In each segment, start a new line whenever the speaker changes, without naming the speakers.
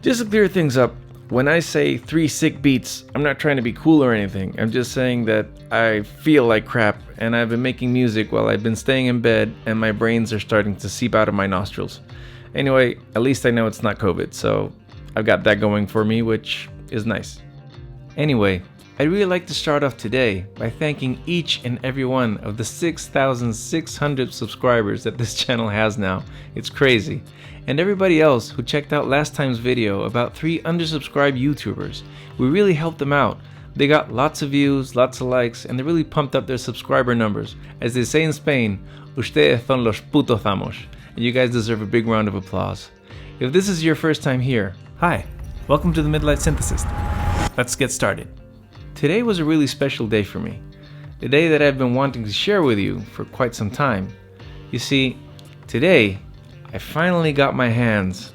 Just to clear things up, when I say 3 sick beats, I'm not trying to be cool or anything. I'm just saying that I feel like crap and I've been making music while I've been staying in bed and my brains are starting to seep out of my nostrils. Anyway, at least I know it's not COVID, so I've got that going for me, which is nice. Anyway, I'd really like to start off today by thanking each and every one of the 6,600 subscribers that this channel has now. It's crazy. And everybody else who checked out last time's video about 3 undersubscribed YouTubers. We really helped them out. They got lots of views, lots of likes, and they really pumped up their subscriber numbers. As they say in Spain, ustedes son los putos amos. And you guys deserve a big round of applause. If this is your first time here, hi, welcome to the midlifesynthesist. Let's get started. Today was a really special day for me. A day that I've been wanting to share with you for quite some time. You see, today, I finally got my hands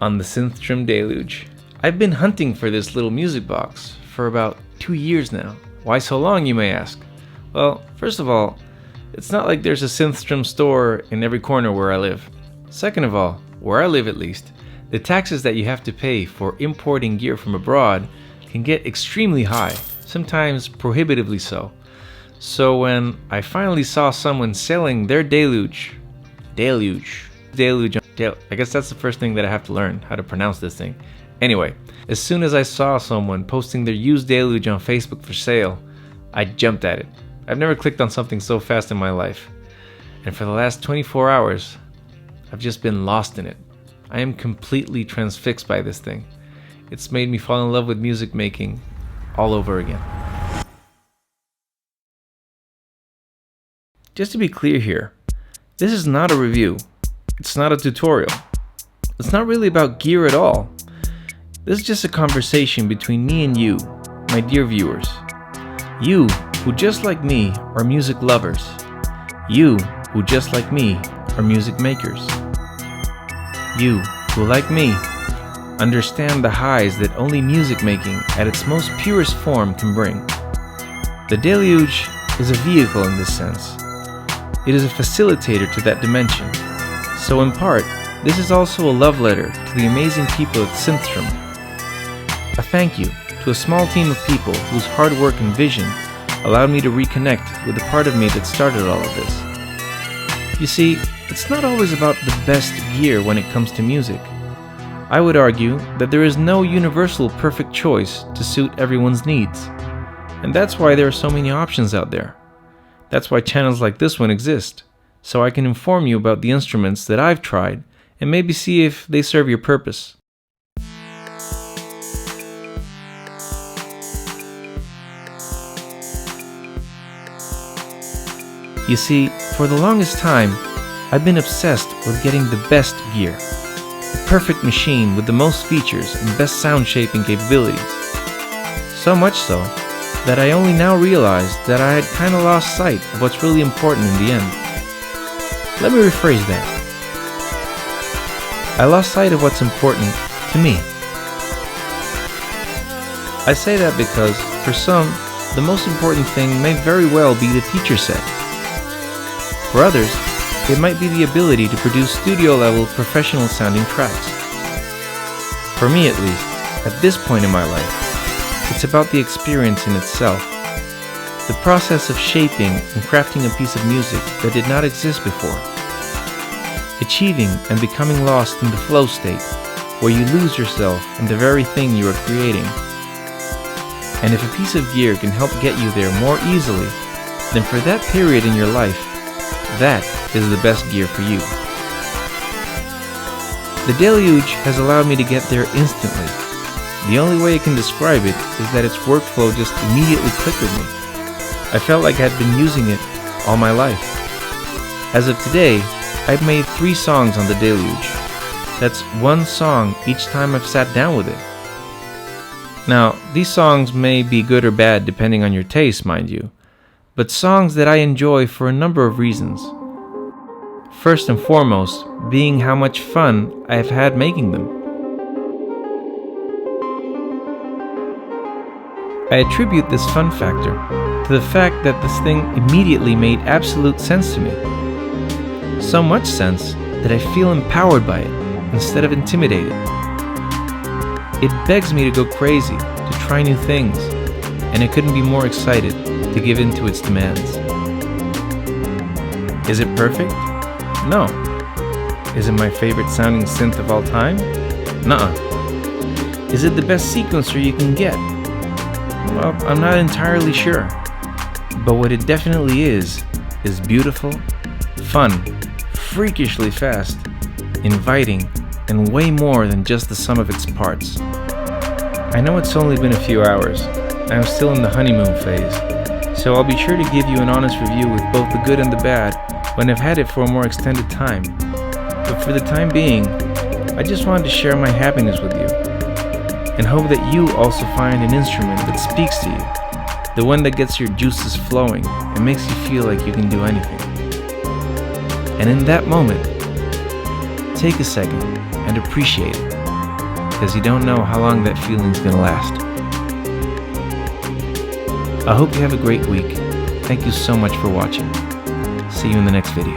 on the Synthstrom Deluge. I've been hunting for this little music box for about 2 years now. Why so long, you may ask? Well, first of all, it's not like there's a Synthstrom store in every corner where I live. Second of all, where I live at least, the taxes that you have to pay for importing gear from abroad can get extremely high, sometimes prohibitively so. So when I finally saw someone selling their Deluge, I guess that's the first thing that I have to learn, how to pronounce this thing. Anyway, as soon as I saw someone posting their used Deluge on Facebook for sale, I jumped at it. I've never clicked on something so fast in my life. And for the last 24 hours, I've just been lost in it. I am completely transfixed by this thing. It's made me fall in love with music making all over again. Just to be clear here, this is not a review. It's not a tutorial. It's not really about gear at all. This is just a conversation between me and you, my dear viewers. You who, just like me, are music lovers. You who, just like me, are music makers. You who, like me, understand the highs that only music making at its most purest form can bring. The Deluge is a vehicle in this sense. It is a facilitator to that dimension. So in part, this is also a love letter to the amazing people at Synthstrom. A thank you to a small team of people whose hard work and vision allowed me to reconnect with the part of me that started all of this. You see, it's not always about the best gear when it comes to music. I would argue that there is no universal perfect choice to suit everyone's needs. And that's why there are so many options out there. That's why channels like this one exist, so I can inform you about the instruments that I've tried and maybe see if they serve your purpose. You see, for the longest time, I've been obsessed with getting the best gear. The perfect machine with the most features and best sound shaping capabilities. So much so that I only now realized that I had kinda lost sight of what's really important in the end. Let me rephrase that. I lost sight of what's important to me. I say that because, for some, the most important thing may very well be the feature set. For others, it might be the ability to produce studio-level professional sounding tracks. For me at least, at this point in my life, it's about the experience in itself. The process of shaping and crafting a piece of music that did not exist before. Achieving and becoming lost in the flow state, where you lose yourself in the very thing you are creating. And if a piece of gear can help get you there more easily, then for that period in your life, that is the best gear for you. The Deluge has allowed me to get there instantly. The only way I can describe it is that its workflow just immediately clicked with me. I felt like I'd been using it all my life. As of today, I've made 3 songs on the Deluge. That's 1 song each time I've sat down with it. Now, these songs may be good or bad depending on your taste, mind you, but songs that I enjoy for a number of reasons. First and foremost, being how much fun I've had making them. I attribute this fun factor to the fact that this thing immediately made absolute sense to me. So much sense that I feel empowered by it instead of intimidated. It begs me to go crazy, to try new things, and I couldn't be more excited to give in to its demands. Is it perfect? No. Is it my favorite sounding synth of all time? Nuh-uh. Is it the best sequencer you can get? Well, I'm not entirely sure. But what it definitely is beautiful, fun, freakishly fast, inviting, and way more than just the sum of its parts. I know it's only been a few hours. I'm still in the honeymoon phase, so I'll be sure to give you an honest review with both the good and the bad when I've had it for a more extended time. But for the time being, I just wanted to share my happiness with you, and hope that you also find an instrument that speaks to you, the one that gets your juices flowing and makes you feel like you can do anything. And in that moment, take a second and appreciate it, because you don't know how long that feeling's gonna last. I hope you have a great week. Thank you so much for watching. See you in the next video.